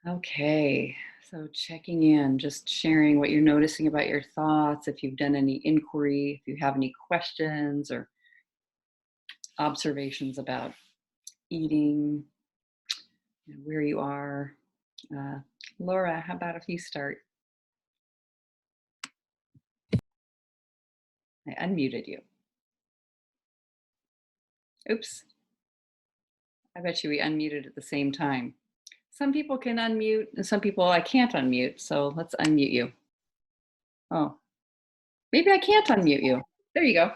Okay, so checking in, just sharing what you're noticing about your thoughts, if you've done any inquiry, if you have any questions or observations about eating, where you are. Uh, Laura, how about if you start? I unmuted you. Oops. I bet you we unmuted at the same time. Some people can unmute and some people I can't unmute. So let's unmute you. Oh, maybe I can't unmute you. There you go.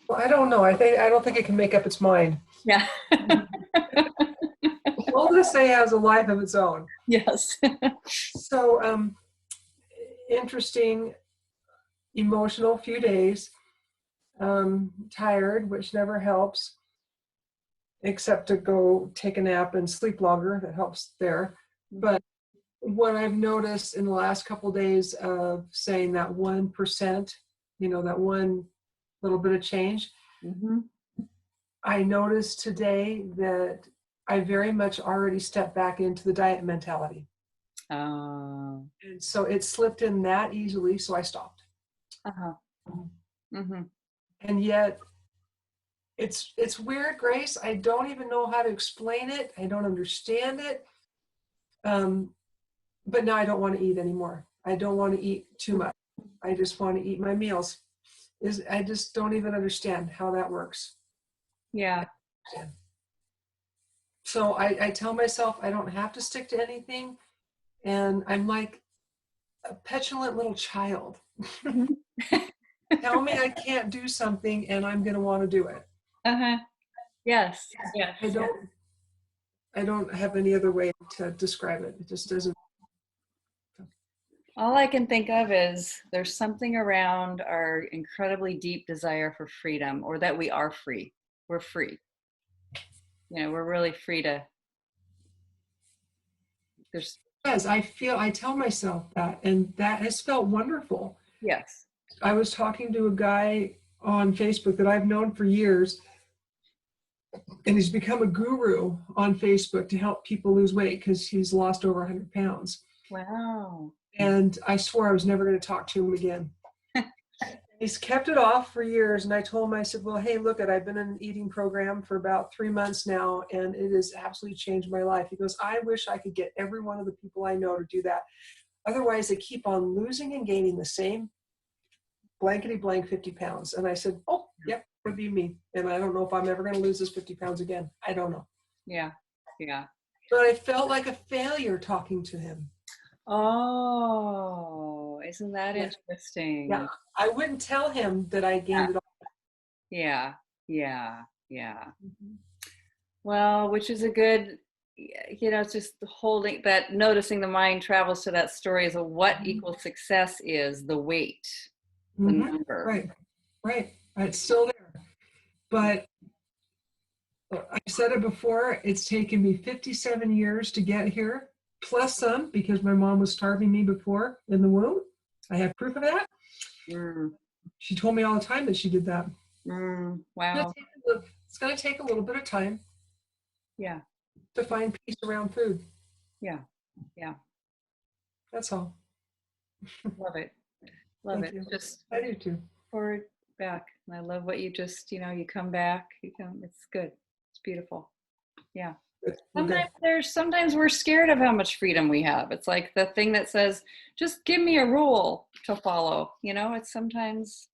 Well, I don't know. I don't think it can make up its mind. Yeah. All this say has a life of its own. Yes. So interesting, emotional few days. Tired, which never helps, except to go take a nap and sleep longer. That helps there. But what I've noticed in the last couple of days of saying that 1%, that one little bit of change, I noticed today that I very much already stepped back into the diet mentality. And so it slipped in that easily, so I stopped. And yet, it's weird, Grace. I don't even know how to explain it. I don't understand it. But now I don't want to eat anymore. I don't want to eat too much. I just want to eat my meals. I just don't even understand how that works. Yeah. So I tell myself I don't have to stick to anything. And I'm like a petulant little child. Tell me I can't do something and I'm going to want to do it. Yes. Yes. I don't have any other way to describe it. It just doesn't. All I can think of is there's something around our incredibly deep desire for freedom, or that we are free. We're free. We're really free to. I tell myself that, and that has felt wonderful. Yes. I was talking to a guy on Facebook that I've known for years, and he's become a guru on Facebook to help people lose weight because he's lost over 100 pounds. Wow. And I swore I was never going to talk to him again. He's kept it off for years. And I told him, I said, well, hey, look, I've been in an eating program for about 3 months now, and it has absolutely changed my life. He goes, I wish I could get every one of the people I know to do that. Otherwise, they keep on losing and gaining the same blankety blank 50 pounds. And I said, oh, yep, would be me. And I don't know if I'm ever going to lose this 50 pounds again. I don't know. Yeah. Yeah. But I felt like a failure talking to him. Oh, isn't that interesting? Yeah. I wouldn't tell him that I gained it all. Yeah. Yeah. Yeah. Well, which is a good, it's just holding that, noticing the mind travels to that story is what equals success is the weight, the number. Right. It's still there. But I said it before, it's taken me 57 years to get here, plus some, because my mom was starving me before in the womb. I have proof of that. She told me all the time that she did that. Wow. It's going to take a little bit of time. Yeah. To find peace around food. Yeah. Yeah. That's all. Love it. Love it. Just I do too. Forward, back. And I love what you just, you come back. It's good. It's beautiful. Yeah. Sometimes we're scared of how much freedom we have. It's like the thing that says, just give me a rule to follow. It's sometimes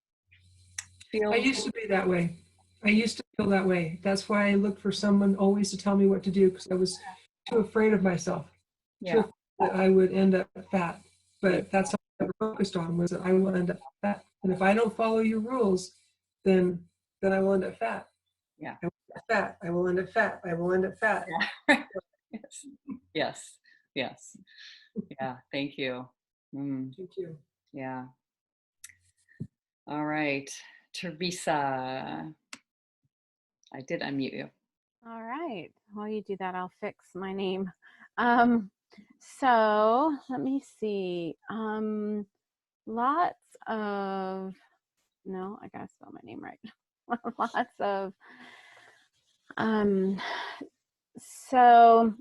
feels. I used to be that way. I used to feel that way. That's why I looked for someone always to tell me what to do, because I was too afraid of myself. Yeah. Too afraid that I would end up fat. But that's all I ever focused on, was that I will end up fat. And if I don't follow your rules, then I will end up fat. Yeah. I will end up fat. I will end up fat. I will end up fat. Yeah. Yes. Yes. Yeah. Thank you. Thank you. Yeah. All right. Teresa. I did unmute you. All right. While you do that, I'll fix my name. So let me see. Lots of, no, I gotta spell my name right. Lots of, so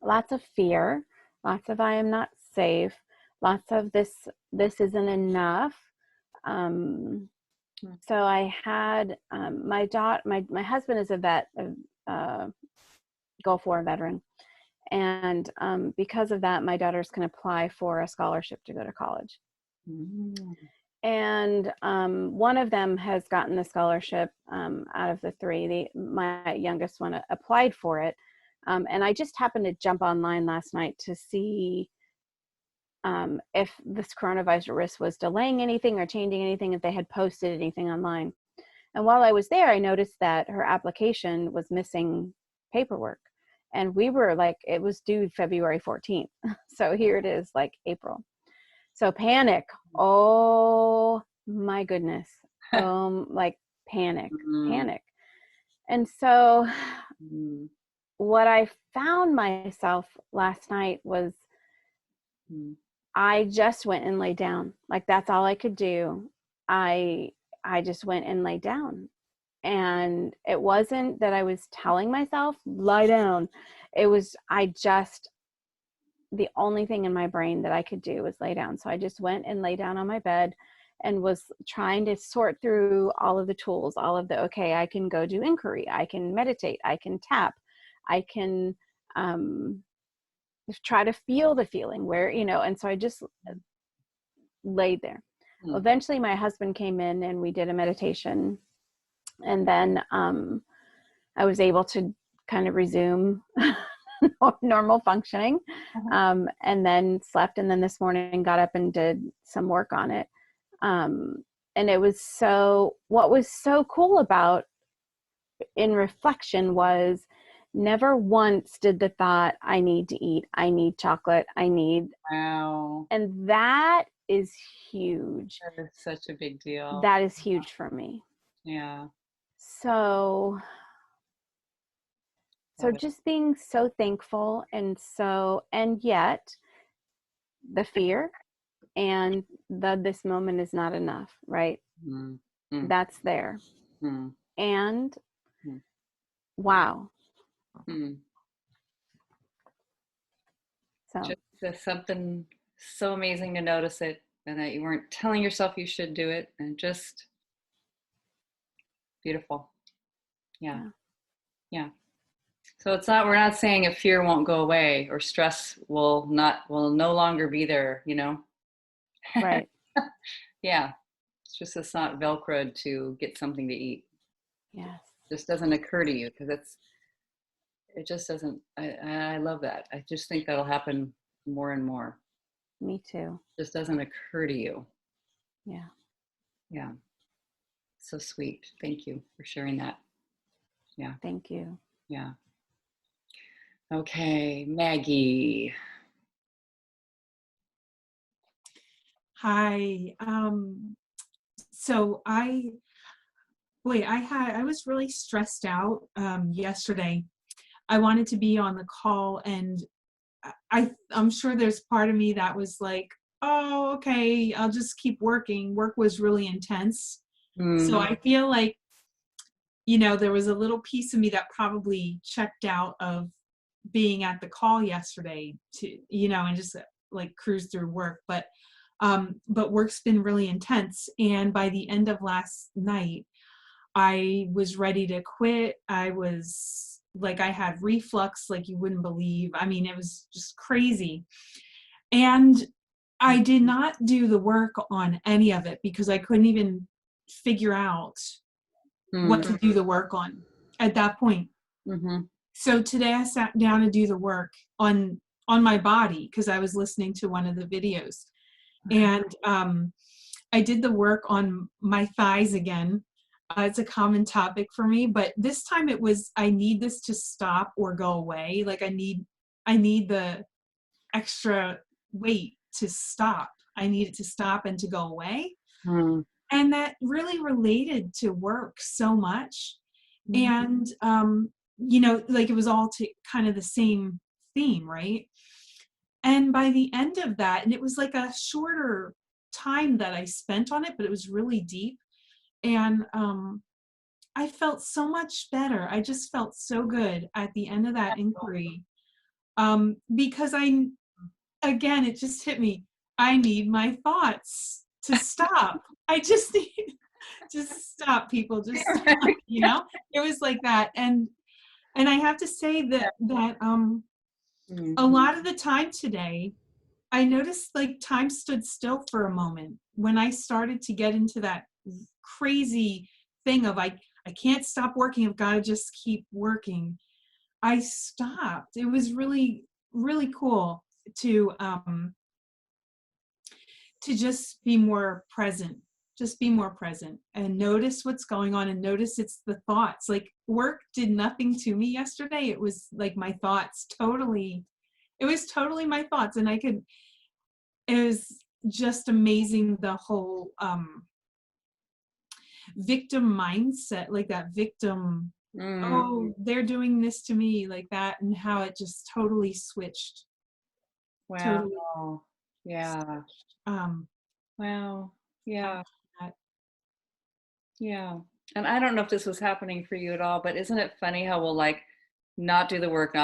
lots of fear, lots of I am not safe, lots of this isn't enough. So I had my daughter, my husband is a vet, Gulf War veteran. And because of that, my daughters can apply for a scholarship to go to college. Mm. And one of them has gotten the scholarship out of the three. My youngest one applied for it. And I just happened to jump online last night to see if this coronavirus was delaying anything or changing anything, if they had posted anything online. And while I was there, I noticed that her application was missing paperwork. And we were like, it was due February 14th. So here it is, like April. So panic. Oh my goodness. Like panic. And so what I found myself last night was I just went and laid down. Like that's all I could do. I just went and laid down. And it wasn't that I was telling myself, lie down. It was, the only thing in my brain that I could do was lay down. So I just went and lay down on my bed and was trying to sort through all of the tools, okay, I can go do inquiry. I can meditate. I can tap. I can try to feel the feeling where, and so I just laid there. Eventually my husband came in and we did a meditation. And then I was able to kind of resume normal functioning, and then slept. And then this morning got up and did some work on it. And it was what was so cool about in reflection was never once did the thought, I need to eat, I need chocolate, Wow. And that is huge. That is such a big deal. That is huge for me. Yeah. So just being so thankful and yet the fear and this moment is not enough, right? That's there. And wow. So just something so amazing to notice it and that you weren't telling yourself you should do it, and just beautiful. Yeah. So we're not saying if fear won't go away or stress will no longer be there, Right. Yeah. It's not Velcroed to get something to eat. Yes. It just doesn't occur to you because it just doesn't. I love that. I just think that'll happen more and more. Me too. It just doesn't occur to you. Yeah. So sweet. Thank you for sharing that. Yeah. Thank you. Yeah. Okay, Maggie. Hi. So I was really stressed out yesterday. I wanted to be on the call, and I'm sure there's part of me that was like, oh, okay, I'll just keep working. Work was really intense. So I feel like, there was a little piece of me that probably checked out of being at the call yesterday to, and just like cruise through work. But work's been really intense. And by the end of last night, I was ready to quit. I was like, I had reflux like you wouldn't believe. I mean, it was just crazy. And I did not do the work on any of it because I couldn't even figure out what to do the work on at that point. So today I sat down to do the work on my body because I was listening to one of the videos. And I did the work on my thighs again. It's a common topic for me, but this time it was, I need this to stop or go away. Like I need the extra weight to stop. I need it to stop and to go away. And that really related to work so much. And, like it was all to kind of the same theme, right? And by the end of that, and it was like a shorter time that I spent on it, but it was really deep. And I felt so much better. I just felt so good at the end of that inquiry. because again, it just hit me. I need my thoughts to stop. I just need, just stop, people, just stop, you know? It was like that. And I have to say that a lot of the time today, I noticed like time stood still for a moment when I started to get into that crazy thing of I can't stop working. I've got to just keep working. I stopped. It was really, really cool to just be more present. Just be more present and notice what's going on, and notice it's the thoughts. Like work did nothing to me yesterday. It was like my thoughts totally, it was totally my thoughts. And it was just amazing, the whole victim mindset, like that victim, oh, they're doing this to me, like that, and how it just totally switched. Wow. Totally. Yeah. Wow. Yeah. Yeah. And I don't know if this was happening for you at all, but isn't it funny how we'll like not do the work,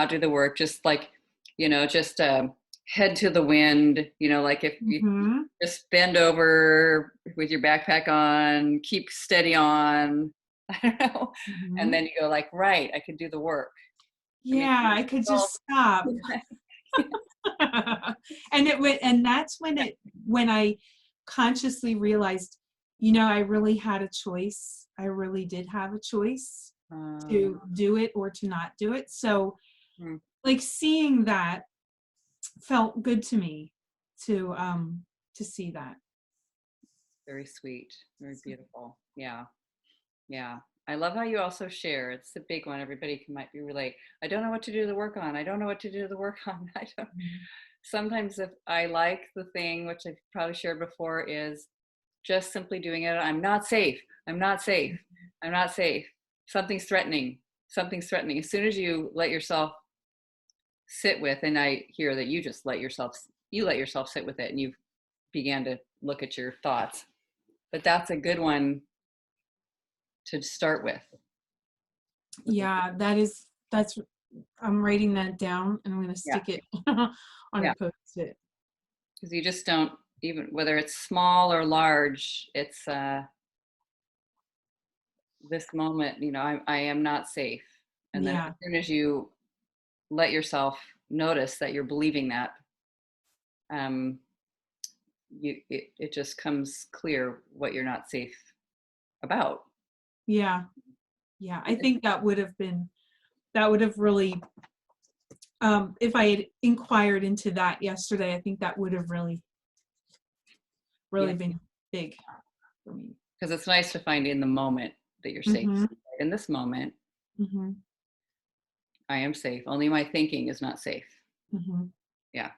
just like, just head to the wind, like if you just bend over with your backpack on, keep steady on, I don't know. And then you go like, right, I could do the work. Yeah, I could just stop. And that's when I consciously realized, I really had a choice. I really did have a choice to do it or to not do it. So like seeing that felt good to me to see that. Very sweet, very beautiful. Yeah. Yeah. I love how you also share. It's the big one. Everybody might be relate. I don't know what to do the work on. I don't know what to do the work on. I don't. Sometimes if I like the thing, which I've probably shared before, is just simply doing it. I'm not safe. I'm not safe. I'm not safe. Something's threatening. Something's threatening. As soon as you let yourself sit with, and I hear that you just let yourself sit with it, and you began to look at your thoughts. But that's a good one to start with. Yeah, that's I'm writing that down, and I'm going to stick it on a Post-it. Because you just don't, even whether it's small or large, it's this moment, I am not safe. And then as soon as you let yourself notice that you're believing that, it just comes clear what you're not safe about. Yeah. I think that would have really, if I had inquired into that yesterday, I think that would have really been big for me. Because it's nice to find in the moment that you're safe. In this moment, I am safe. Only my thinking is not safe. Yeah.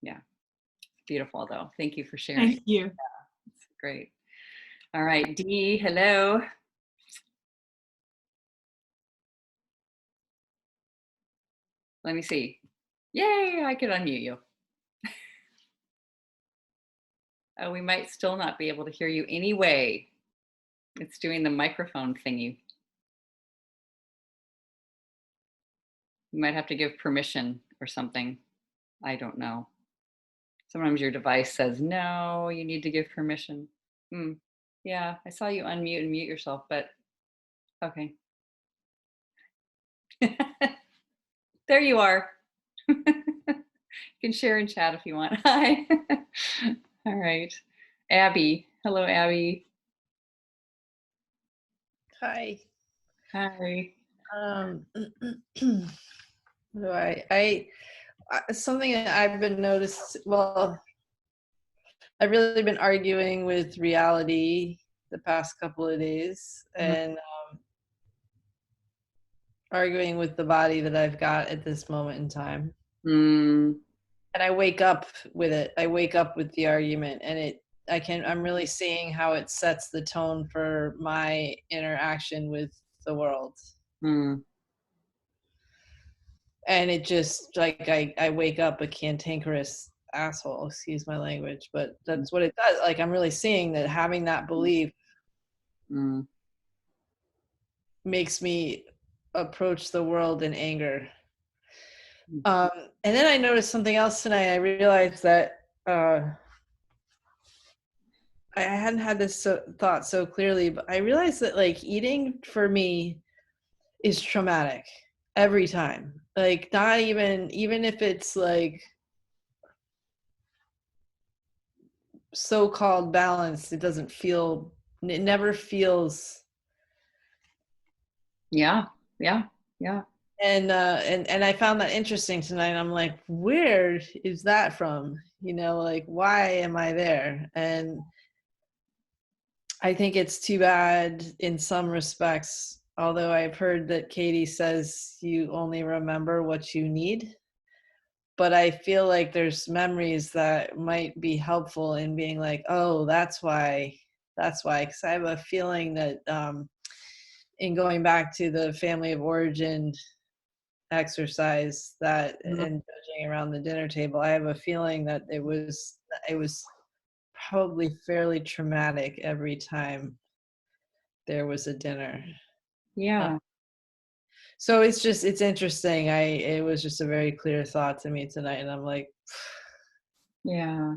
Yeah. Beautiful, though. Thank you for sharing. Thank you. Yeah, it's great. All right, Dee, hello. Let me see. Yay, I could unmute you. We might still not be able to hear you anyway. It's doing the microphone thingy. You might have to give permission or something. I don't know. Sometimes your device says, no, you need to give permission. Yeah, I saw you unmute and mute yourself, but okay. There you are. You can share in chat if you want. Hi. All right. Abby. Hello, Abby. Hi. Hi. Something that I've been noticed, well, I've really been arguing with reality the past couple of days, and arguing with the body that I've got at this moment in time. And I wake up with it. I wake up with the argument, and I'm really seeing how it sets the tone for my interaction with the world. And it just, like, I wake up a cantankerous asshole, excuse my language, but that's what it does. Like, I'm really seeing that having that belief makes me approach the world in anger. And then I noticed something else tonight. I realized that I hadn't had this thought so clearly, but I realized that like eating for me is traumatic every time. Like not even if it's like so-called balanced, it never feels. Yeah. And I found that interesting tonight. I'm like, where is that from? Like, why am I there? And I think it's too bad in some respects, although I've heard that Katie says you only remember what you need. But I feel like there's memories that might be helpful in being like, oh, that's why. Because I have a feeling that in going back to the family of origin exercise and judging around the dinner table, I have a feeling that it was probably fairly traumatic every time there was a dinner. Yeah. So it's interesting. It was just a very clear thought to me tonight, and I'm like, Yeah.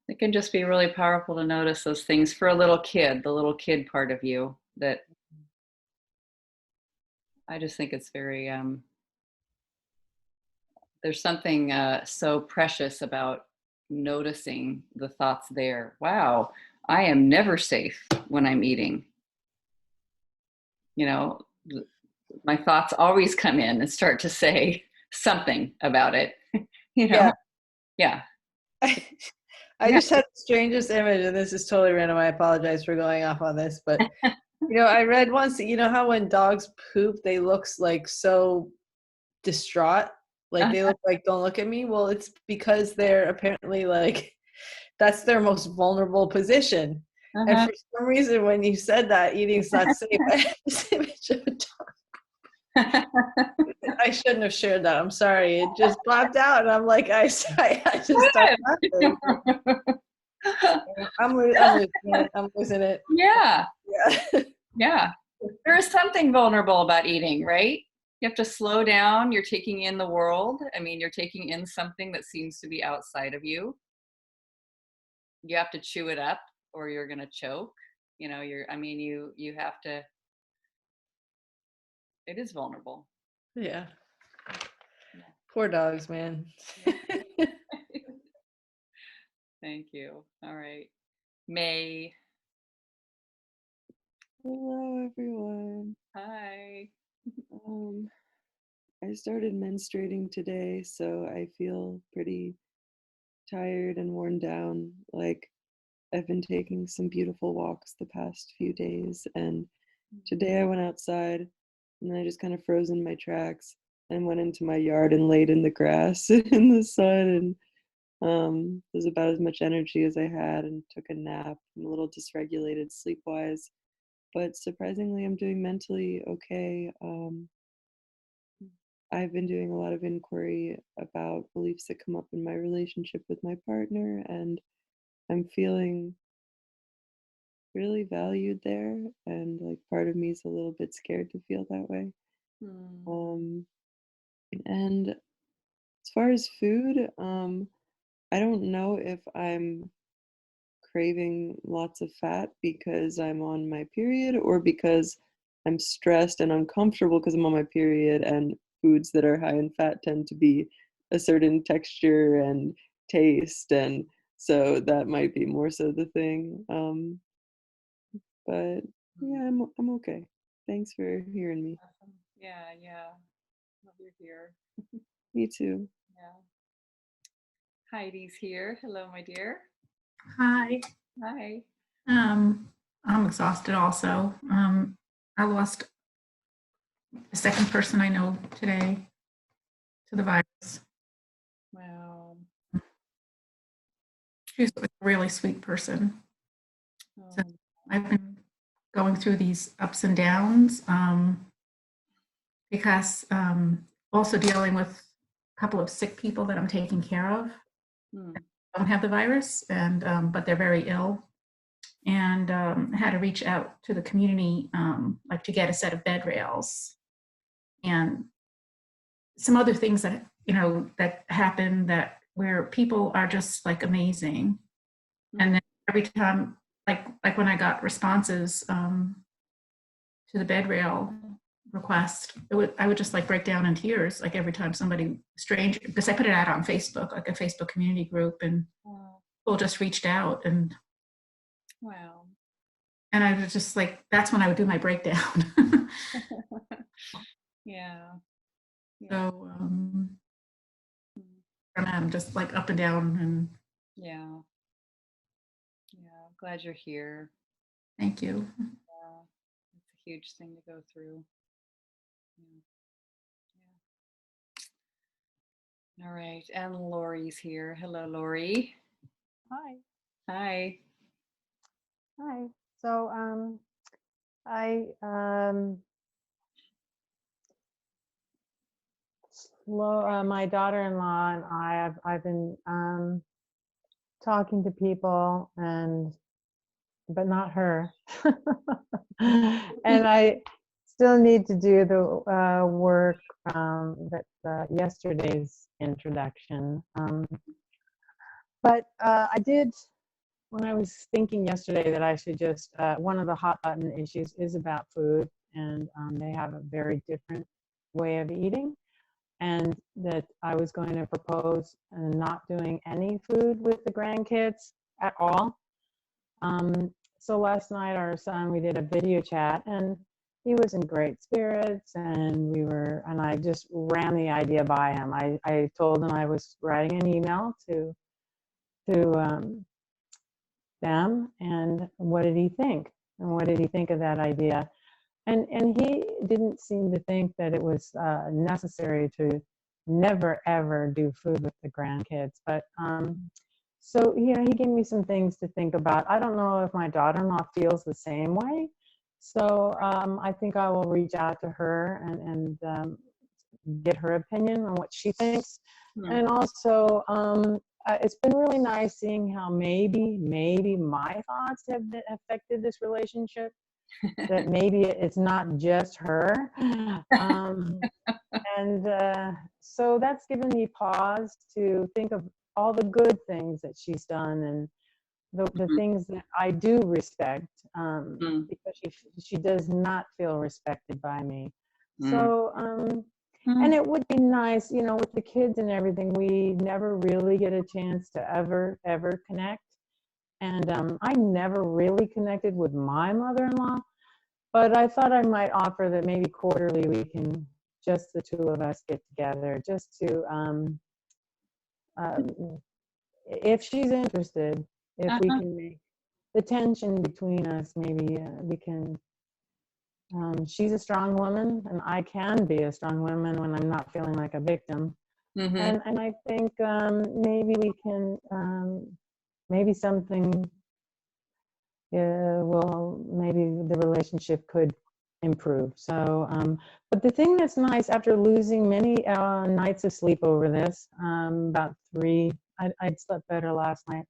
It can just be really powerful to notice those things for a little kid, the little kid part of you, that I just think it's very, there's something so precious about noticing the thoughts there. Wow, I am never safe when I'm eating. My thoughts always come in and start to say something about it. Yeah. I just had the strangest image, and this is totally random. I apologize for going off on this, but I read once that how when dogs poop, they look like so distraught, like they look like, don't look at me. Well, it's because they're apparently like that's their most vulnerable position. And for some reason, when you said that eating's not safe, I had this image of a dog. I shouldn't have shared that. I'm sorry. It just popped out, and I'm like, I just started laughing. I'm losing it. Yeah. There is something vulnerable about eating, right? You have to slow down. You're taking in the world. I mean, you're taking in something that seems to be outside of you. You have to chew it up or you're going to choke. You have to, it is vulnerable. Yeah. Poor dogs, man. Thank you. All right. May. Hello, everyone. Hi. I started menstruating today, so I feel pretty tired and worn down. Like, I've been taking some beautiful walks the past few days, and today I went outside and I just kind of froze in my tracks and went into my yard and laid in the grass in the sun, and there's about as much energy as I had, and took a nap. I'm a little dysregulated sleep-wise, but surprisingly, I'm doing mentally okay. I've been doing a lot of inquiry about beliefs that come up in my relationship with my partner, and I'm feeling really valued there. And like part of me is a little bit scared to feel that way. And as far as food, I don't know if I'm craving lots of fat because I'm on my period, or because I'm stressed and uncomfortable because I'm on my period, and foods that are high in fat tend to be a certain texture and taste, and so that might be more so the thing. But yeah, I'm okay. Thanks for hearing me. Awesome. Yeah. Love you're here. Me too. Yeah. Heidi's here. Hello, my dear. Hi. Hi. I'm exhausted also. I lost the second person I know today to the virus. Wow. She's a really sweet person. So I've been going through these ups and downs because also dealing with a couple of sick people that I'm taking care of. Don't have the virus, and but they're very ill, and had to reach out to the community like to get a set of bed rails, and some other things that, you know, that happen that where people are just like amazing. And then every time, like when I got responses to the bed rail request, I would just like break down in tears, like every time somebody strange, because I put it out on Facebook, like a Facebook community group, and people just reached out, and wow. And I was just like, that's when I would do my breakdown. Yeah. So I'm just like up and down, and yeah. Glad you're here. Thank you. Yeah. It's a huge thing to go through. Yeah. All right. And Lori's here. Hello, Lori. Hi. Hi. Hi. So my daughter-in-law and I've been talking to people, but not her. And I still need to do the work that yesterday's introduction. But I did, when I was thinking yesterday that I should just, one of the hot button issues is about food, and they have a very different way of eating, and that I was going to propose not doing any food with the grandkids at all. So last night our son, we did a video chat, and he was in great spirits, and I just ran the idea by him. I told him I was writing an email to them, and what did he think? And what did he think of that idea? And he didn't seem to think that it was necessary to never ever do food with the grandkids. But so he gave me some things to think about. I don't know if my daughter-in-law feels the same way. So I think I will reach out to her and get her opinion on what she thinks. And also, it's been really nice seeing how maybe my thoughts have affected this relationship. That maybe it's not just her. So that's given me pause to think of all the good things that she's done, and the things that I do respect, because she does not feel respected by me. So, and it would be nice, with the kids and everything, we never really get a chance to ever connect. And I never really connected with my mother-in-law, but I thought I might offer that maybe quarterly we can, just the two of us, get together, just to, if she's interested, if we can make the tension between us, maybe we can, she's a strong woman, and I can be a strong woman when I'm not feeling like a victim. And I think maybe we can, maybe something, maybe the relationship could improve. So, but the thing that's nice, after losing many nights of sleep over this, about 3, I'd slept better last night.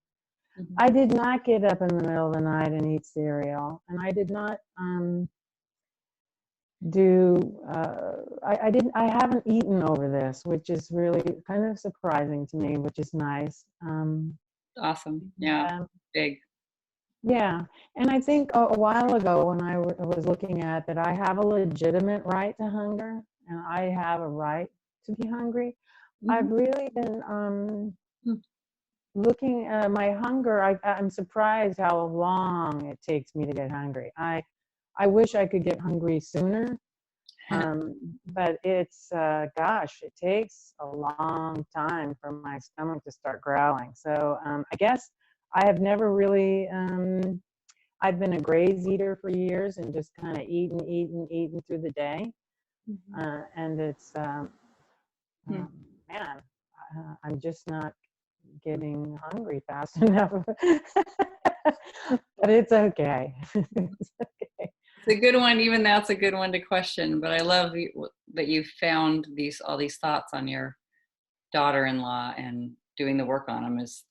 I did not get up in the middle of the night and eat cereal, and I did not I haven't eaten over this, which is really kind of surprising to me, which is nice. Awesome. Yeah. Big. Yeah. And I think a while ago when I was looking at that, I have a legitimate right to hunger, and I have a right to be hungry. I've really been looking at my hunger. I'm surprised how long it takes me to get hungry. I wish I could get hungry sooner. But it's, gosh, it takes a long time for my stomach to start growling. So I guess I have never really, I've been a graze eater for years and just kind of eating through the day. And it's, man, I'm just not getting hungry fast enough. But it's okay. It's okay. It's a good one. Even that's a good one to question. But I love that you found all these thoughts on your daughter-in-law, and doing the work on them is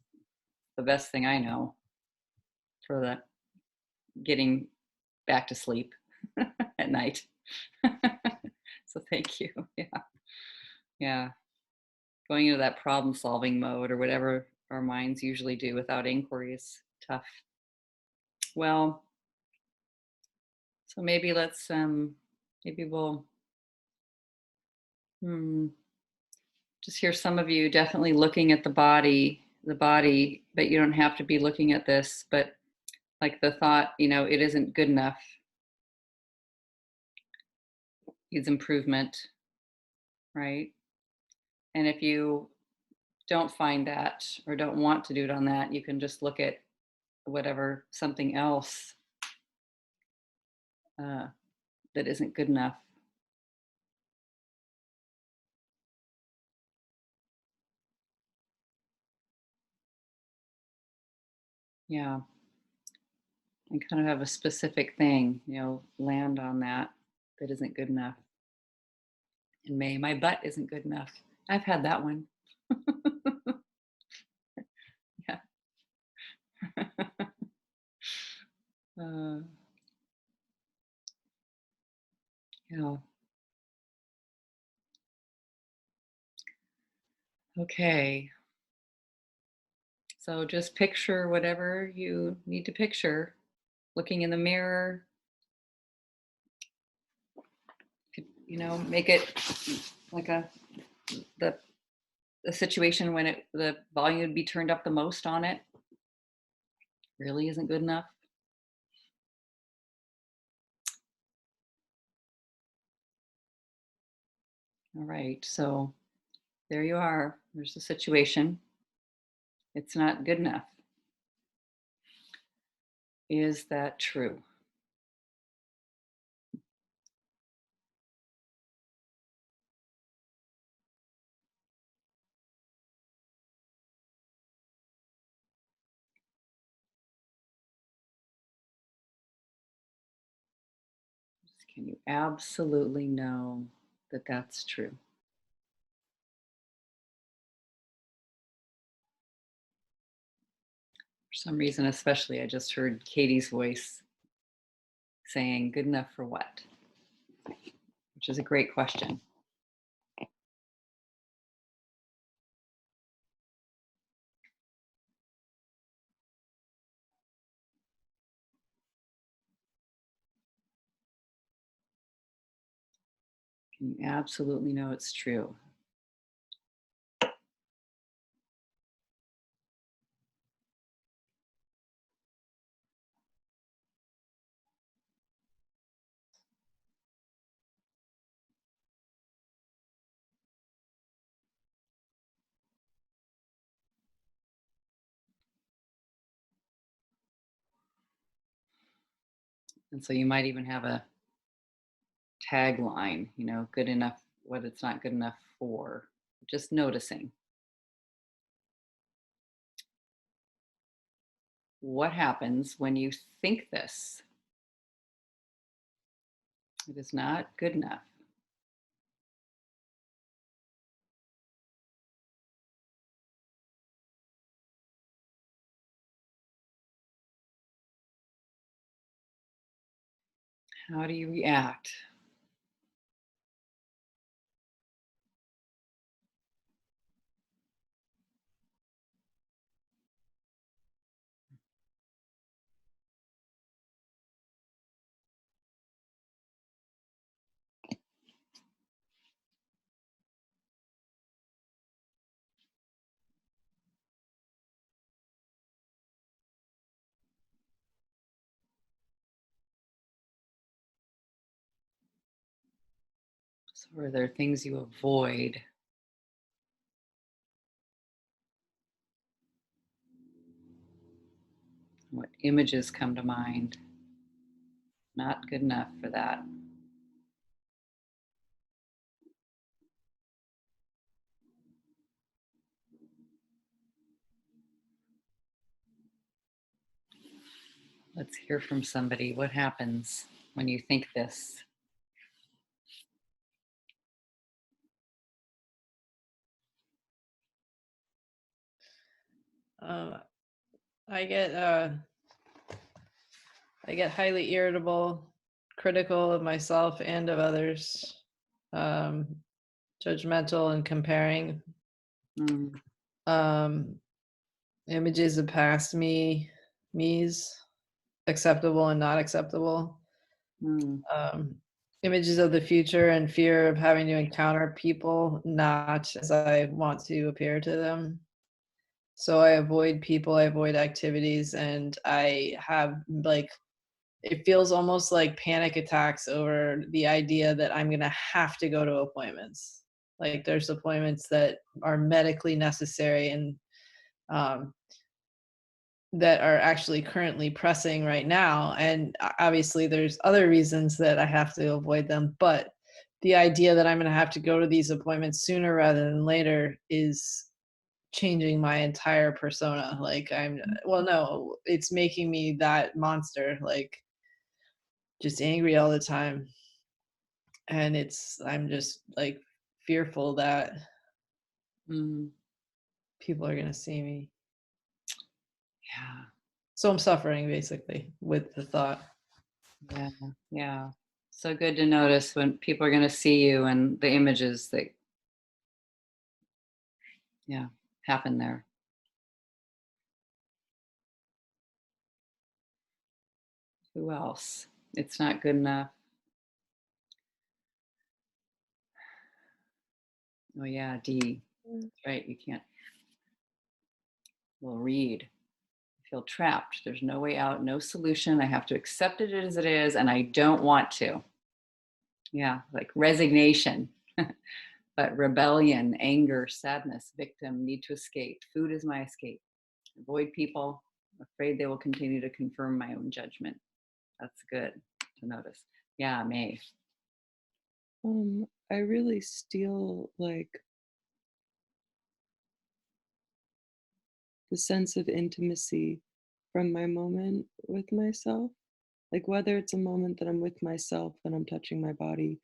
the best thing I know for the getting back to sleep at night. So thank you. Yeah. Yeah. Going into that problem solving mode or whatever our minds usually do without inquiry is tough. Well, so maybe maybe we'll just hear some of you definitely looking at the body, but you don't have to be looking at this, but like the thought, it isn't good enough, needs improvement, right? And if you don't find that or don't want to do it on that, you can just look at something else that isn't good enough. Yeah. And kind of have a specific thing, land on that isn't good enough. In May, my butt isn't good enough. I've had that one. Yeah. uh, yeah. Okay. So just picture whatever you need to picture. Looking in the mirror, make it like the situation when the volume would be turned up the most on it really isn't good enough. All right, so there you are. There's the situation. It's not good enough. Is that true? Can you absolutely know that that's true? For some reason, especially, I just heard Katie's voice saying, good enough for what? Which is a great question. Can you absolutely know it's true? And so you might even have a tagline, good enough, what it's not good enough for. Just noticing. What happens when you think this? It is not good enough. How do you react? So are there things you avoid? What images come to mind? Not good enough for that. Let's hear from somebody. What happens when you think this? I get highly irritable, critical of myself and of others. judgmental and comparing. Mm. Images of past me's, acceptable and not acceptable. Mm. Images of the future and fear of having to encounter people not as I want to appear to them. So I avoid people, I avoid activities, and I have like, it feels almost like panic attacks over the idea that I'm gonna have to go to appointments. Like there's appointments that are medically necessary and that are actually currently pressing right now. And obviously there's other reasons that I have to avoid them, but the idea that I'm going to have to go to these appointments sooner rather than later is changing my entire persona. Like well, no, it's making me that monster, like just angry all the time. And I'm just like fearful that people are going to see me. Yeah. So I'm suffering basically with the thought. Yeah. Yeah. So good to notice when people are going to see you and the images that, yeah, happen there. Who else? It's not good enough. Oh yeah, D. That's right. You can't. We'll read. I feel trapped. There's no way out, no solution. I have to accept it as it is, and I don't want to. Yeah, like resignation. But rebellion, anger, sadness, victim, need to escape. Food is my escape. Avoid people, afraid they will continue to confirm my own judgment. That's good to notice. Yeah, May. I really steal like the sense of intimacy from my moment with myself. Like whether it's a moment that I'm with myself and I'm touching my body,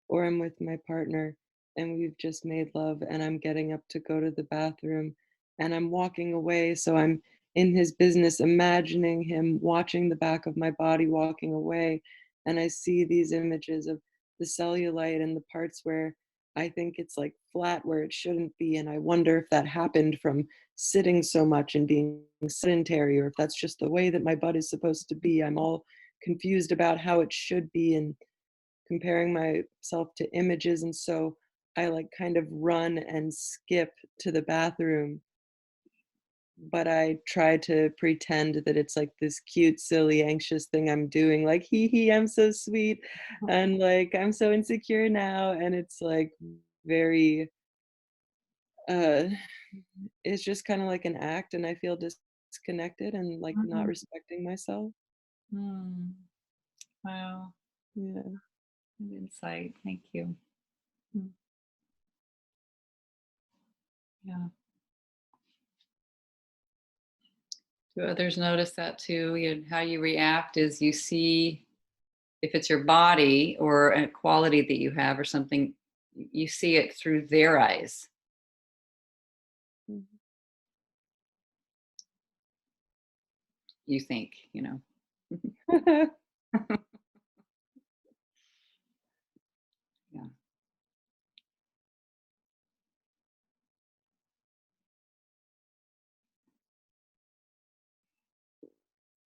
or I'm with my partner and we've just made love and I'm getting up to go to the bathroom and I'm walking away. So I'm in his business, imagining him watching the back of my body walking away. And I see these images of the cellulite and the parts where I think it's like flat where it shouldn't be. And I wonder if that happened from sitting so much and being sedentary, or if that's just the way that my butt is supposed to be. I'm all confused about how it should be and comparing myself to images. And so I like kind of run and skip to the bathroom, but I try to pretend that it's like this cute, silly, anxious thing I'm doing, like, hee hee, I'm so sweet. And like, I'm so insecure now. And it's like very, uh, it's just kind of like an act. And I feel disconnected and like not respecting myself. Wow. Yeah. Good insight. Thank you. Yeah. Do others notice that too? How you react is you see if it's your body or a quality that you have or something, you see it through their eyes. You think, Yeah.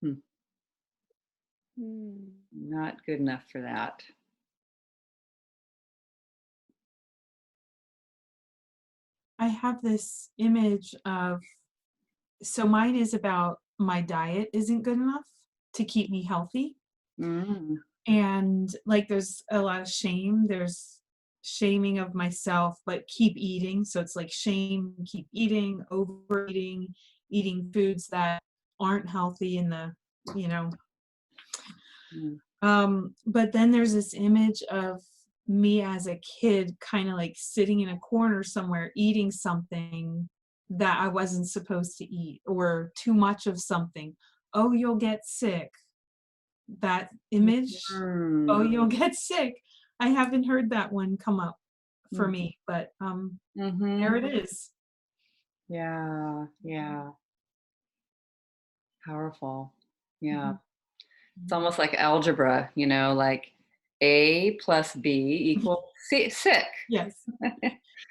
Hmm. Not good enough for that. I have this image of, so mine is about my diet isn't good enough to keep me healthy. And like there's a lot of shame. There's shaming of myself, but keep eating. So it's like shame, keep eating, overeating, eating foods that aren't healthy in the, you know. But then there's this image of me as a kid kind of like sitting in a corner somewhere eating something that I wasn't supposed to eat, or too much of something. Oh, you'll get sick. That image, oh, you'll get sick. I haven't heard that one come up for me, but there it is. Yeah, yeah. Powerful. Yeah. It's almost like algebra, like A plus B equals sick. Yes.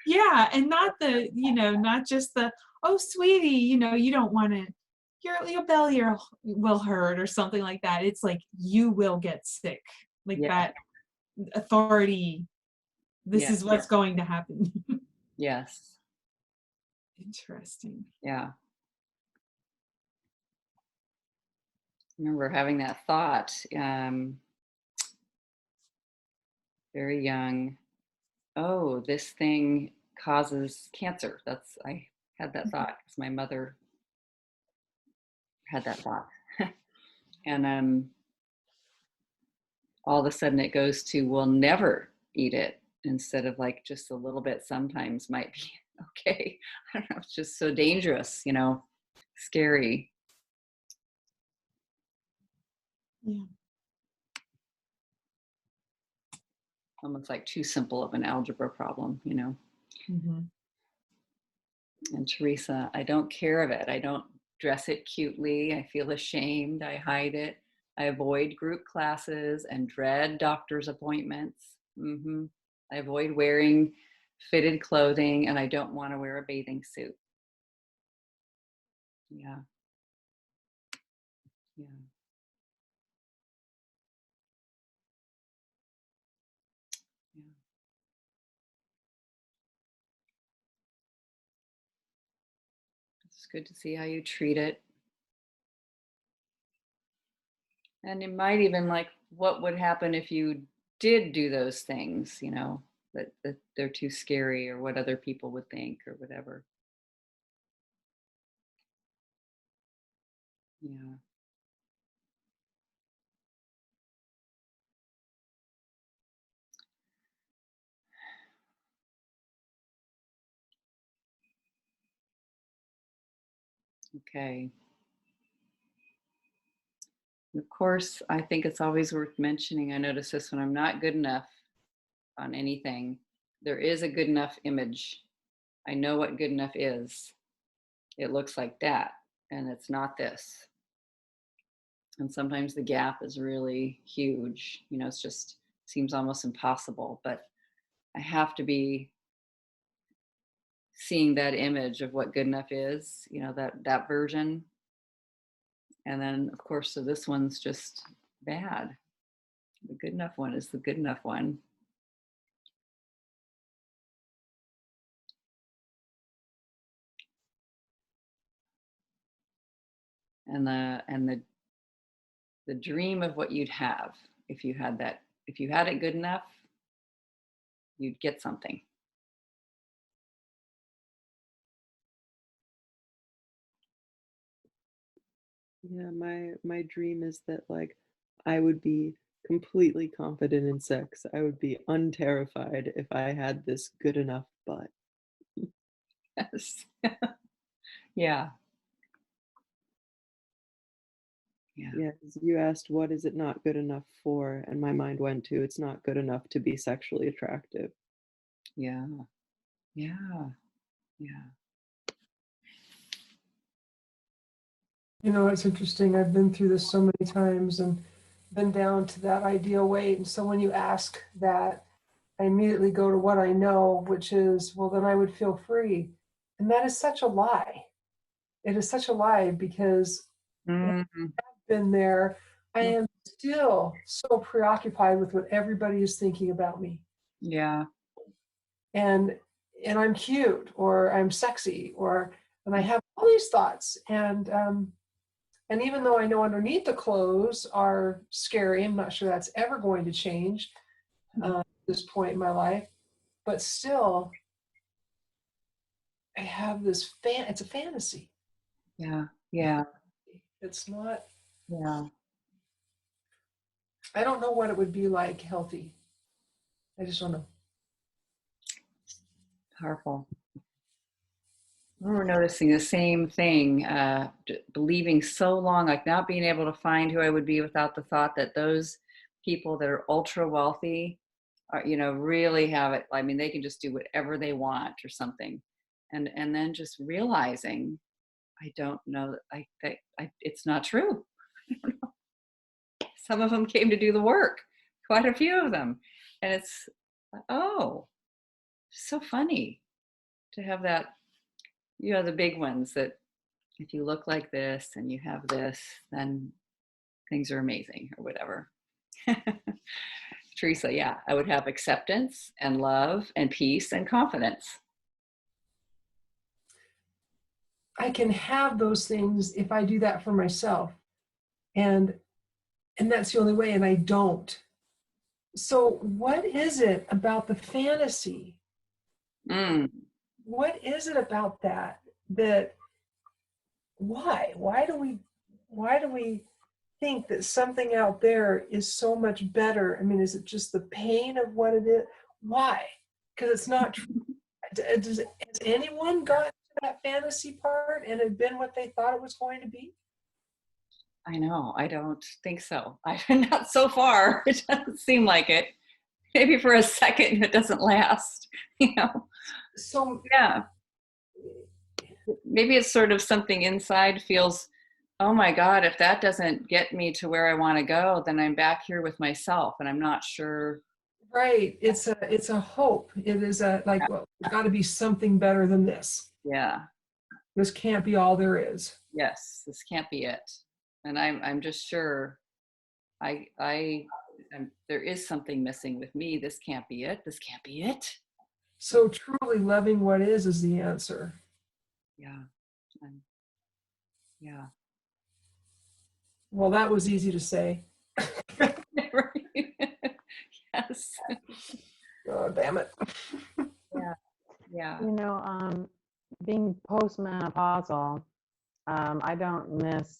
Yeah, and not the, not just the, oh, sweetie, you don't want to, your belly will hurt or something like that. It's like you will get sick, like Yeah. that authority. This Yeah. is what's going to happen. Yes. Interesting. Yeah. I remember having that thought, very young. Oh, this thing causes cancer. I had that thought because my mother had that thought. And all of a sudden it goes to, we'll never eat it, instead of like just a little bit sometimes might be okay. I don't know. It's just so dangerous, scary. Yeah. Almost like too simple of an algebra problem, Mm-hmm. And Teresa, I don't care of it. I don't dress it cutely. I feel ashamed. I hide it. I avoid group classes and dread doctor's appointments. I avoid wearing fitted clothing, and I don't want to wear a bathing suit. Yeah. Yeah. Yeah. It's good to see how you treat it. And it might even like, what would happen if you did do those things, that they're too scary, or what other people would think, or whatever. Yeah. Okay. And of course, I think it's always worth mentioning. I notice this when I'm not good enough on anything, there is a good enough image. I know what good enough is. It looks like that, and it's not this. And sometimes the gap is really huge. It's just seems almost impossible, but I have to be seeing that image of what good enough is, that version. And then of course, so this one's just bad. The good enough one is the good enough one. And the dream of what you'd have if you had that, if you had it good enough, you'd get something. Yeah, my dream is that like I would be completely confident in sex. I would be unterrified if I had this good enough butt. Yes. Yeah. Yeah. Yeah, 'cause you asked what is it not good enough for, and my mind went to it's not good enough to be sexually attractive. Yeah. Yeah. Yeah. It's interesting. I've been through this so many times and been down to that ideal weight. And so when you ask that, I immediately go to what I know, which is, well, then I would feel free. And that is such a lie. It is such a lie because Mhm. I've been there. I am still so preoccupied with what everybody is thinking about me. Yeah. And I'm cute, or I'm sexy, and I have all these thoughts. And even though I know underneath the clothes are scary, I'm not sure that's ever going to change at this point in my life. But still, I have this it's a fantasy. Yeah. Yeah. It's not, Yeah. I don't know what it would be like healthy. I just don't know. Powerful. We were noticing the same thing, believing so long, like not being able to find who I would be without the thought that those people that are ultra wealthy are, really have it. I mean, they can just do whatever they want or something. And then just realizing, I don't know, it's not true. Some of them came to do the work. quite a few of them. And it's, oh, so funny to have that, you know, the big ones that if you look like this and you have this, then things are amazing or whatever. Teresa, yeah, I would have acceptance and love and peace and confidence. I can have those things if I do that for myself. And that's the only way, and I don't. So what is it about the fantasy? What is it about that why do we think that something out there is so much better? I mean, is it just the pain of what it is? Why? Because it's not true. Has anyone gotten to that fantasy part and it been what they thought it was going to be? I know, I don't think so. Not so far. It doesn't seem like it. Maybe for a second, it doesn't last, you know? So yeah. Maybe it's sort of something inside feels, oh my God, if that doesn't get me to where I want to go, then I'm back here with myself and I'm not sure. Right. It's a hope. It is like, well, there's got to be something better than this. Yeah. This can't be all there is. Yes, this can't be it. And I'm just sure there is something missing with me. This can't be it. This can't be it. So truly loving what is the answer. Yeah. Yeah. Well, that was easy to say. Yes. Oh, damn it. Yeah. Yeah. You know, being postmenopausal, I don't miss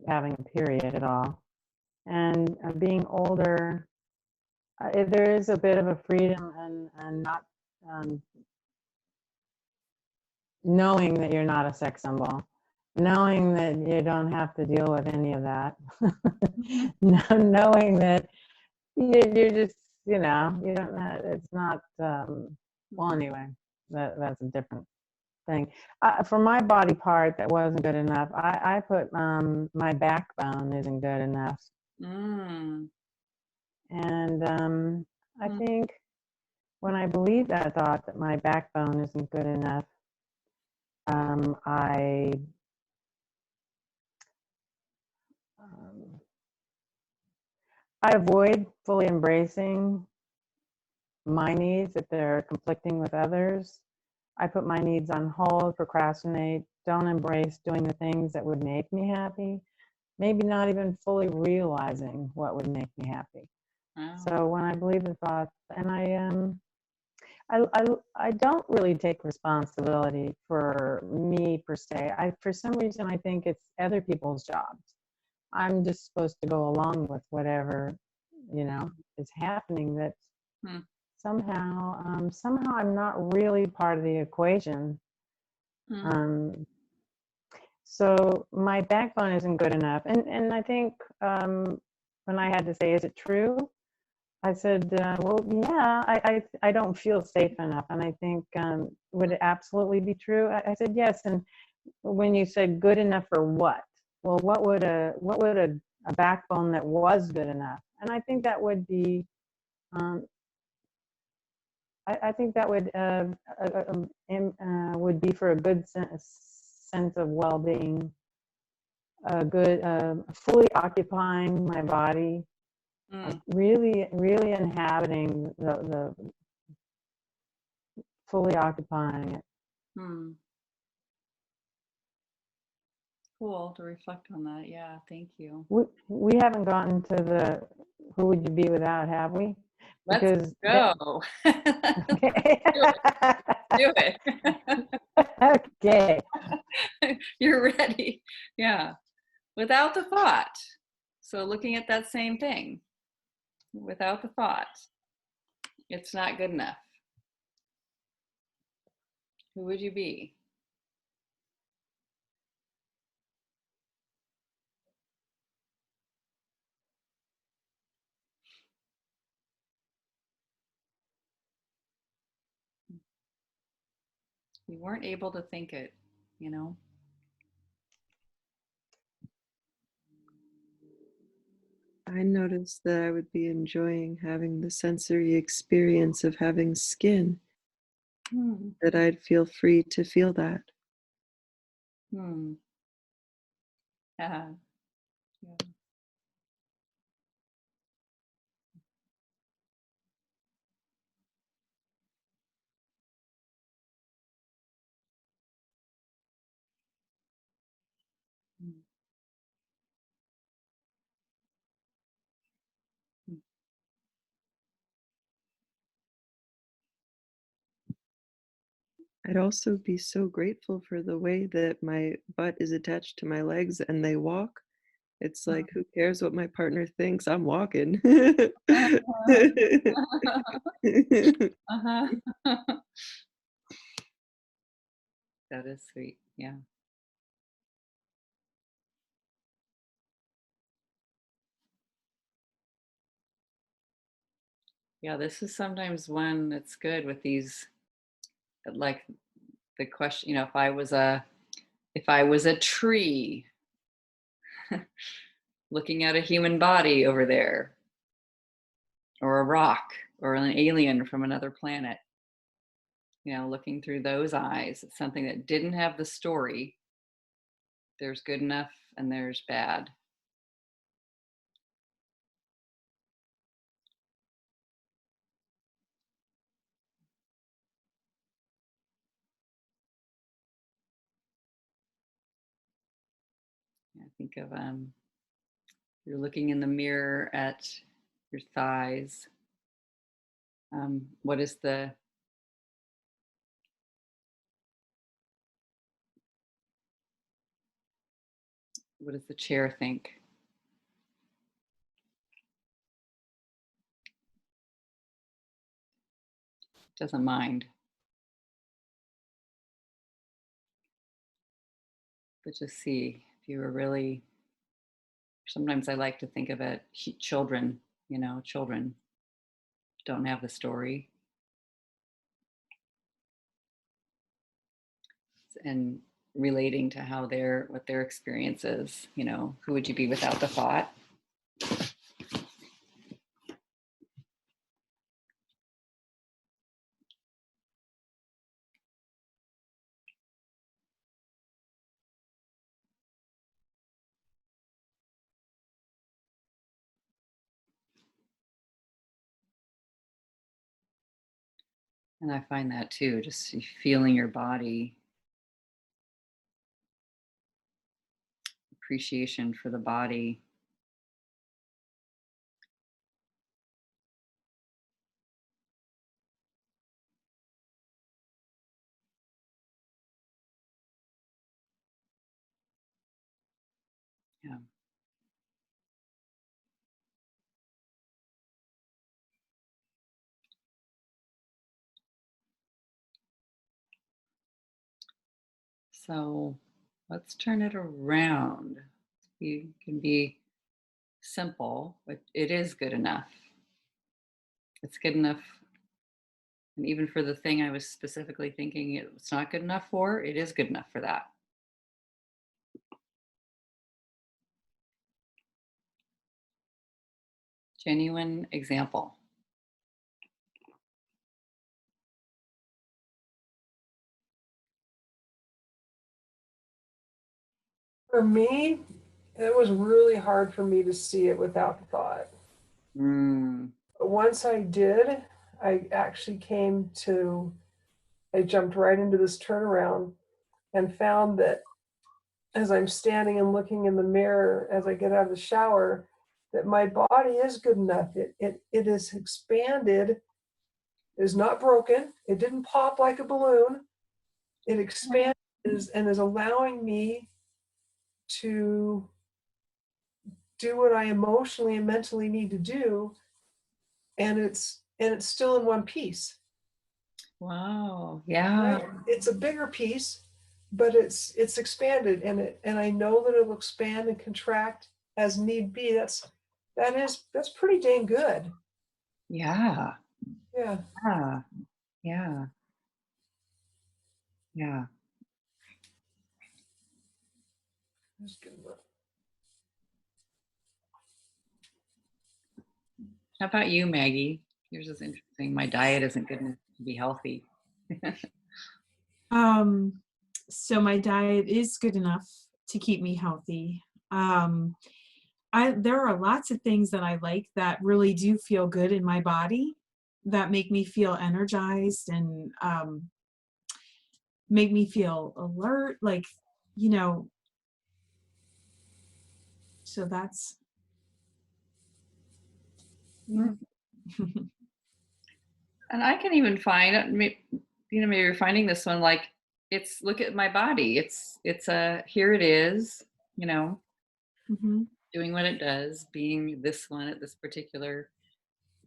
having a period at all. And being older, there is a bit of a freedom and not knowing that you're not a sex symbol, knowing that you don't have to deal with any of that, knowing that you're just, you know, you don't. It's not. Well, anyway, that's a different thing. For my body part that wasn't good enough, I put my backbone isn't good enough. And I think when I believe that thought that my backbone isn't good enough, I avoid fully embracing my needs if they're conflicting with others. I put my needs on hold, procrastinate, don't embrace doing the things that would make me happy, maybe not even fully realizing what would make me happy. Wow. So when I believe the thought, and I don't really take responsibility for me per se. For some reason, I think it's other people's jobs. I'm just supposed to go along with whatever, you know, is happening. That somehow I'm not really part of the equation. So my backbone isn't good enough. And I think when I had to say, is it true? I said, well, yeah, I don't feel safe enough. And I think, would it absolutely be true? I said, yes. And when you said good enough for what? Well, what would a backbone that was good enough? And I think that would be, I think that would be for a good sense of well-being, a good, fully occupying my body, really inhabiting the fully occupying it. Cool to reflect on that. Yeah, thank you. We haven't gotten to the who would you be without, have we? Let's go. Okay. Do it. Okay. You're ready. Yeah. Without the thought. So looking at that same thing. Without the thought. It's not good enough. Who would you be? You weren't able to think it, you know? I noticed that I would be enjoying having the sensory experience of having skin, Hmm. that I'd feel free to feel that. Hmm. Yeah. Yeah. Hmm. Hmm. I'd also be so grateful for the way that my butt is attached to my legs and they walk. It's like, who cares what my partner thinks? I'm walking. Uh-huh. That is sweet. Yeah. Yeah, this is sometimes when it's good with these, like the question, if I was a tree looking at a human body over there, or a rock, or an alien from another planet, looking through those eyes, it's something that didn't have the story. There's good enough and there's bad. I think of you're looking in the mirror at your thighs. What is what does the chair think? Doesn't mind. But just see if you were really, sometimes I like to think of it, children, children don't have the story. And relating to what their experience is, who would you be without the thought? And I find that too, just feeling your body, appreciation for the body. Yeah. So let's turn it around. You can be simple, but it is good enough. It's good enough. And even for the thing I was specifically thinking it's not good enough for, it is good enough for that. Genuine example. For me, it was really hard for me to see it without the thought. Mm. But once I did, I actually I jumped right into this turnaround and found that as I'm standing and looking in the mirror as I get out of the shower, that my body is good enough. It is expanded. It is not broken. It didn't pop like a balloon. It expands and is allowing me to do what I emotionally and mentally need to do, and it's still in one piece. Wow. Yeah. Right? It's a bigger piece, but it's expanded, and I know that it'll expand and contract as need be. That's pretty dang good. Yeah. Yeah. Yeah. Yeah. Yeah. That's good. How about you, Maggie? Yours is interesting. My diet isn't good enough to be healthy. So my diet is good enough to keep me healthy. There are lots of things that I like that really do feel good in my body, that make me feel energized and make me feel alert, like, you know, so that's Mm. And I can even find, maybe you're finding this one, like, it's, look at my body. It's a, here it is, Mhm. doing what it does, being this one at this particular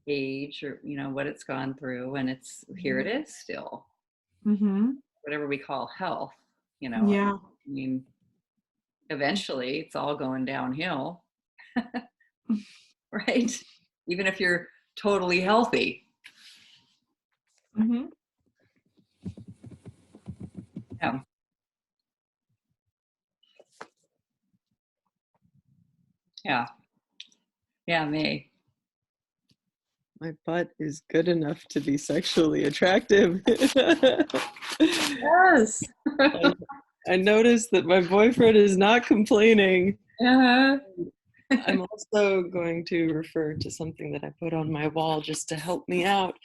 age, or, what it's gone through. And it's, here it is still, Mhm. whatever we call health, Yeah. I mean, eventually it's all going downhill, right? Even if you're totally healthy. Mhm. Yeah. Yeah. Yeah, me. My butt is good enough to be sexually attractive. Yes. I noticed that my boyfriend is not complaining. Uh-huh. I'm also going to refer to something that I put on my wall just to help me out.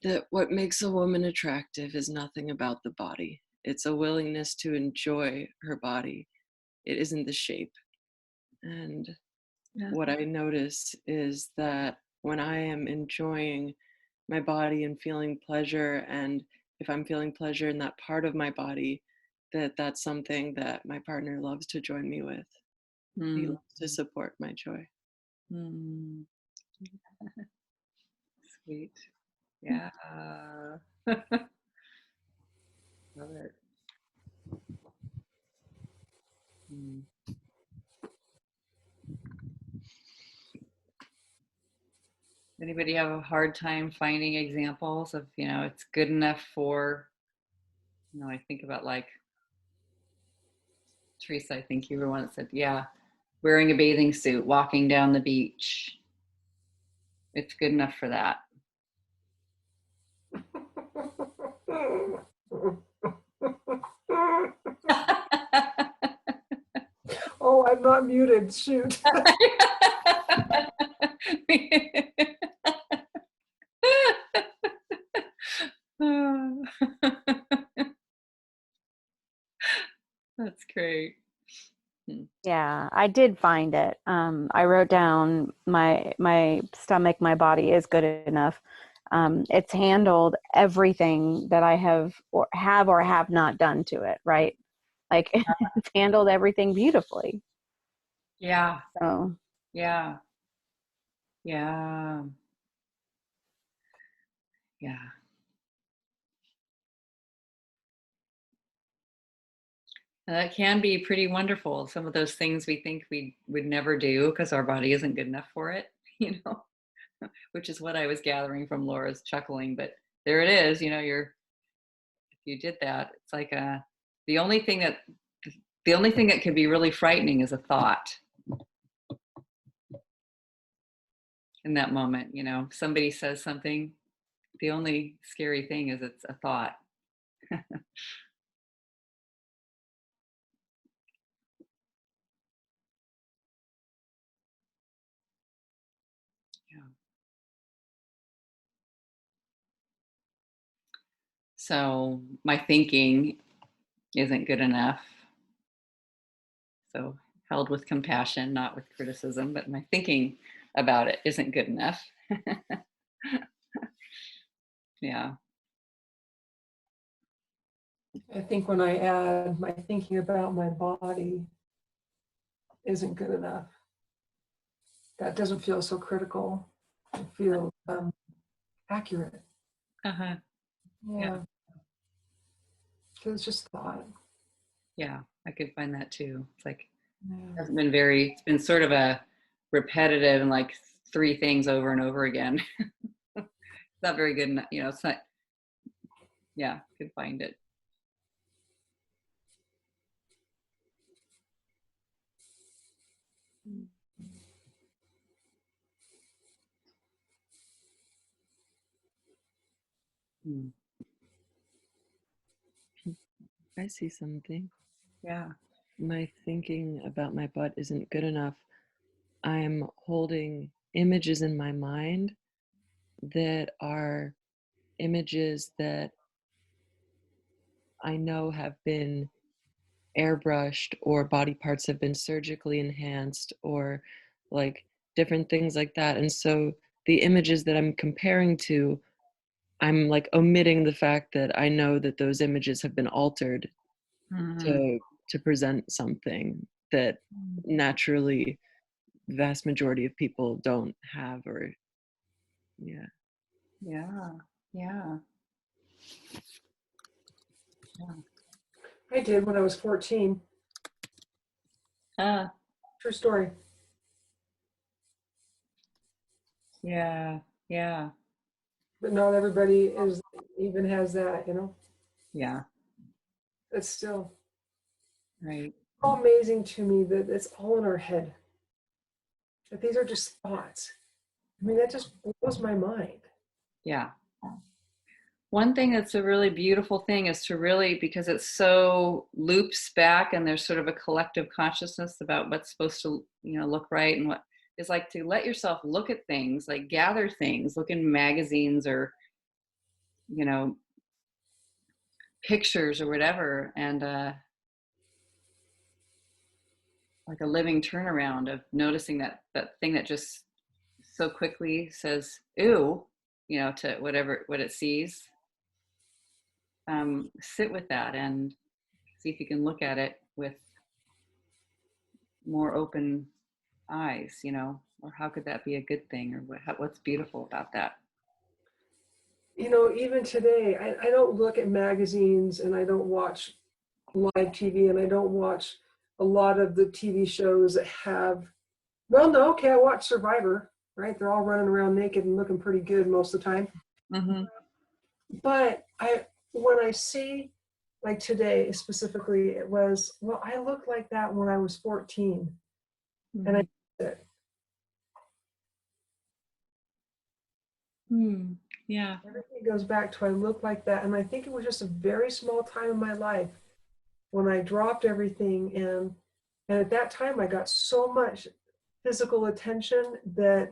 That what makes a woman attractive is nothing about the body. It's a willingness to enjoy her body. It isn't the shape. And Yeah. what I notice is that when I am enjoying my body and feeling pleasure, and if I'm feeling pleasure in that part of my body, that's something that my partner loves to join me with. He loves to support my joy. Mm. Sweet. Yeah. Love it. Mm. Anybody have a hard time finding examples of, it's good enough for, I think about, like, Teresa, I think you were one that said, yeah, wearing a bathing suit, walking down the beach. It's good enough for that. Oh, I'm not muted. Shoot. That's great. Yeah, I did find it. I wrote down my stomach, my body is good enough. It's handled everything that I have or have not done to it, right? Like it's handled everything beautifully. Yeah. So Yeah. Yeah. Yeah. And that can be pretty wonderful. Some of those things we think we would never do because our body isn't good enough for it, which is what I was gathering from Laura's chuckling. But there it is, if you did that, it's like the only thing that could be really frightening is a thought in that moment. Somebody says something, the only scary thing is it's a thought. Yeah. So my thinking isn't good enough. So held with compassion, not with criticism, but my thinking about it isn't good enough. Yeah. I think when I add my thinking about my body isn't good enough, that doesn't feel so critical. It feels accurate. Uh-huh. Yeah. So it's just thought. Yeah, I could find that too. It's like, Yeah. it's been sort of a repetitive and like three things over and over again. It's not very good enough, it's not, yeah, could find it. Hmm. I see something. Yeah. My thinking about my butt isn't good enough. I'm holding images in my mind that are images that I know have been airbrushed, or body parts have been surgically enhanced, or like different things like that. And so the images that I'm comparing to, I'm like omitting the fact that I know that those images have been altered Mhm. to present something that naturally vast majority of people don't have, or yeah. Yeah. Yeah. Yeah. I did when I was 14. Ah, True story. yeah. Yeah. But not everybody is even has that, you know. Yeah. It's still Right. so amazing to me that it's all in our head. That these are just thoughts. I mean, that just blows my mind. Yeah. One thing that's a really beautiful thing is to really, because it so loops back and there's sort of a collective consciousness about what's supposed to, look right, and what is like to let yourself look at things, like gather things, look in magazines or, you know, pictures or whatever. And like a living turnaround of noticing that thing that just so quickly says, ooh, to what it sees. Sit with that and see if you can look at it with more open eyes, or how could that be a good thing, or what's beautiful about that? You know, even today, I don't look at magazines and I don't watch live TV and I don't watch a lot of the TV shows that have, well, no, okay, I watch Survivor, right? They're all running around naked and looking pretty good most of the time. Mm-hmm. But when I see, like today specifically, it was, well, I looked like that when I was 14. Mm-hmm. And I said, Yeah. everything goes back to I look like that. And I think it was just a very small time in my life when I dropped everything, and at that time I got so much physical attention that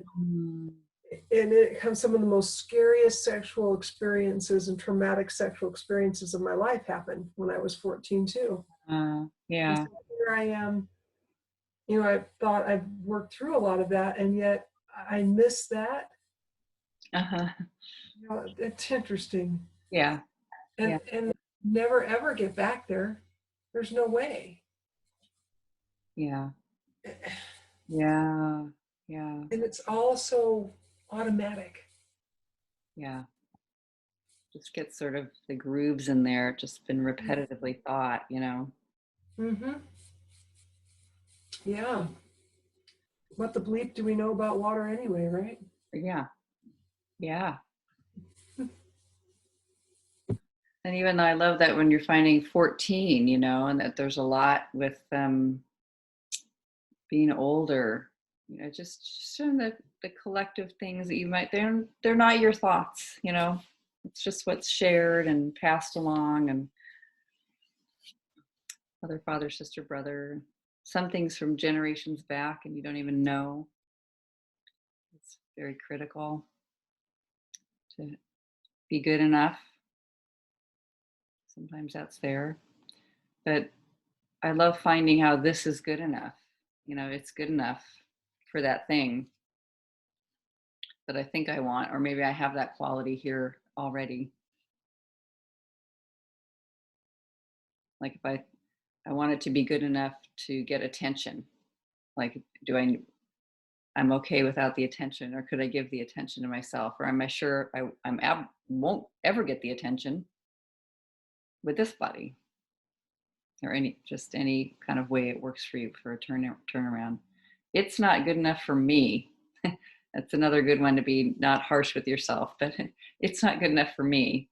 and it comes some of the most scariest sexual experiences and traumatic sexual experiences of my life happened when I was 14 too. Yeah. So here I am, I thought I've worked through a lot of that, and yet I miss that. Uh-huh. It's interesting. Yeah. Yeah. And never ever get back there. There's no way. Yeah. Yeah. Yeah. And it's all so automatic. Yeah. Just get sort of the grooves in there, just been repetitively thought, Mm-hmm. Yeah. What the bleep do we know about water anyway, right? Yeah. Yeah. And even though I love that when you're finding 14, and that there's a lot with being older, just in the collective things that you might, they're not your thoughts, it's just what's shared and passed along, and mother, father, sister, brother, some things from generations back and you don't even know. It's very critical to be good enough. Sometimes that's there, but I love finding how this is good enough. It's good enough for that thing that I think I want, or maybe I have that quality here already. Like if I want it to be good enough to get attention, like I'm okay without the attention, or could I give the attention to myself, or am I sure won't ever get the attention with this body, or any kind of way it works for you for a turnaround. It's not good enough for me. That's another good one, to be not harsh with yourself, but it's not good enough for me.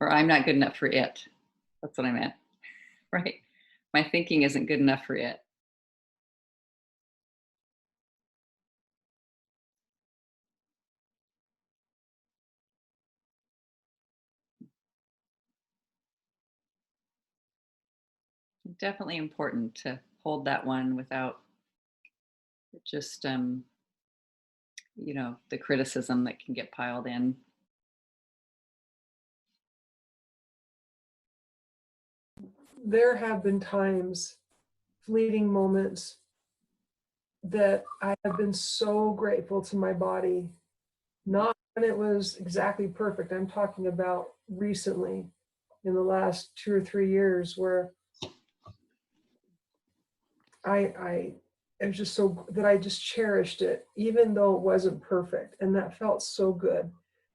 Or I'm not good enough for it. That's what I meant, right? my thinking isn't good enough for it. Definitely important to hold that one without just the criticism that can get piled in. There have been times, fleeting moments, that I have been so grateful to my body. Not when it was exactly perfect. I'm talking about recently, in the last 2 or 3 years, where I it was just so that I just cherished it, even though it wasn't perfect, and that felt so good.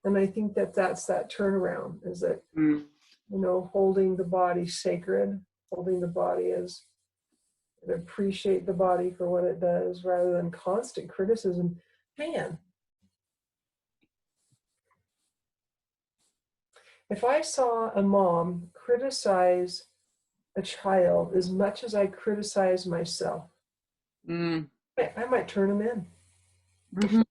And I think that that's that turnaround, is that holding the body sacred, holding the body as appreciate the body for what it does, rather than constant criticism. Man, if I saw a mom criticize a child as much as I criticize myself, I might turn them in. Mm-hmm.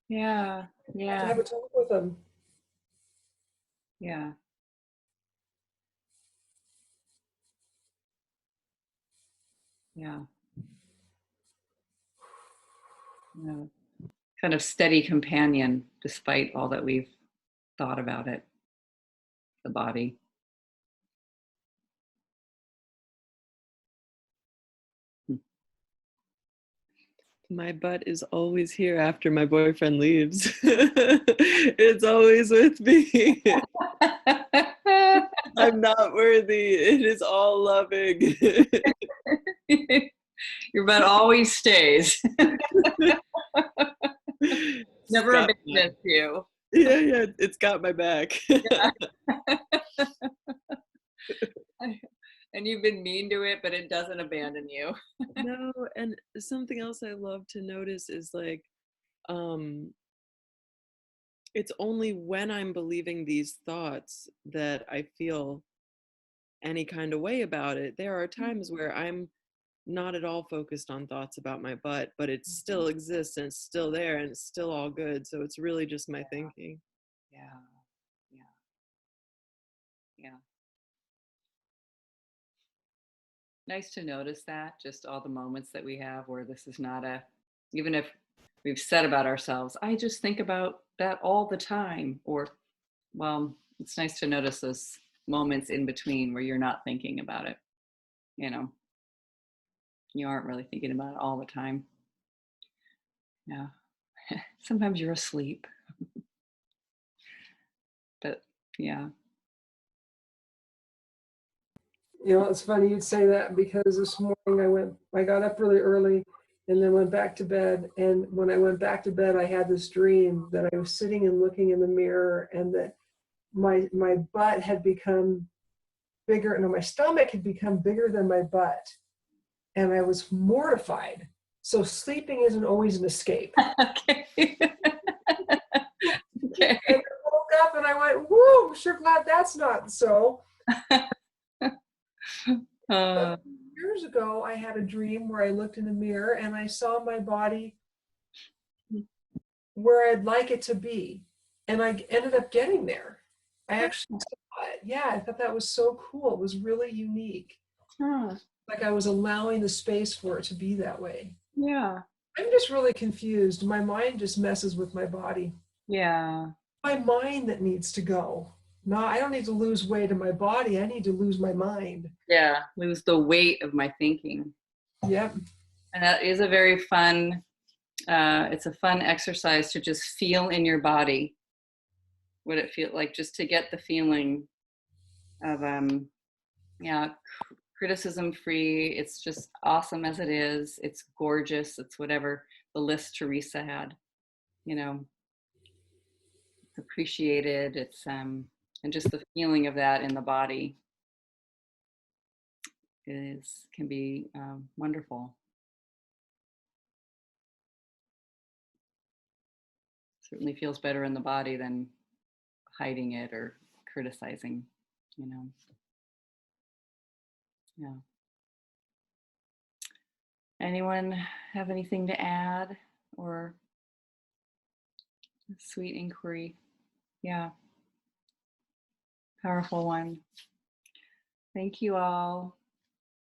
Yeah. To have a talk with them. Yeah. Yeah. Kind of steady companion despite all that we've thought about it, the body. My butt is always here after my boyfriend leaves. It's always with me. I'm not worthy. It is all loving. Your butt always stays. Never abandons you. Yeah, it's got my back. Yeah. And you've been mean to it, but it doesn't abandon you. No, and something else I love to notice is like, it's only when I'm believing these thoughts that I feel any kind of way about it. There are times where I'm not at all focused on thoughts about my butt, but it still exists and it's still there and it's still all good. So it's really just my thinking. Yeah. Nice to notice that, just all the moments that we have where this is not even if we've said about ourselves, I just think about that all the time. Or, well, it's nice to notice those moments in between where you're not thinking about it. You aren't really thinking about it all the time. Yeah. Sometimes you're asleep. But yeah. It's funny you'd say that, because this morning I got up really early and then went back to bed. And when I went back to bed, I had this dream that I was sitting and looking in the mirror, and that my butt had become bigger, no, my stomach had become bigger than my butt. And I was mortified. So sleeping isn't always an escape. Okay. Okay. And I woke up and I went, whoa, sure glad that's not so. Years ago, I had a dream where I looked in the mirror and I saw my body where I'd like it to be. And I ended up getting there. I actually saw it. Yeah, I thought that was so cool. It was really unique. Like I was allowing the space for it to be that way. Yeah. I'm just really confused. My mind just messes with my body. Yeah. My mind that needs to go. No, I don't need to lose weight in my body. I need to lose my mind. Yeah. Lose the weight of my thinking. Yep. And that is a very fun, it's a fun exercise to just feel in your body what it feels like, just to get the feeling of, criticism free. It's just awesome as it is. It's gorgeous. It's whatever the list Teresa had, it's appreciated. It's, and just the feeling of that in the body can be wonderful. Certainly feels better in the body than hiding it or criticizing. Yeah. Anyone have anything to add, or sweet inquiry? Yeah. Powerful one. Thank you all.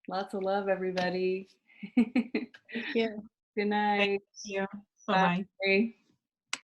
Lots of love, everybody. Thank you. Good night. Thank you. Bye-bye. Bye.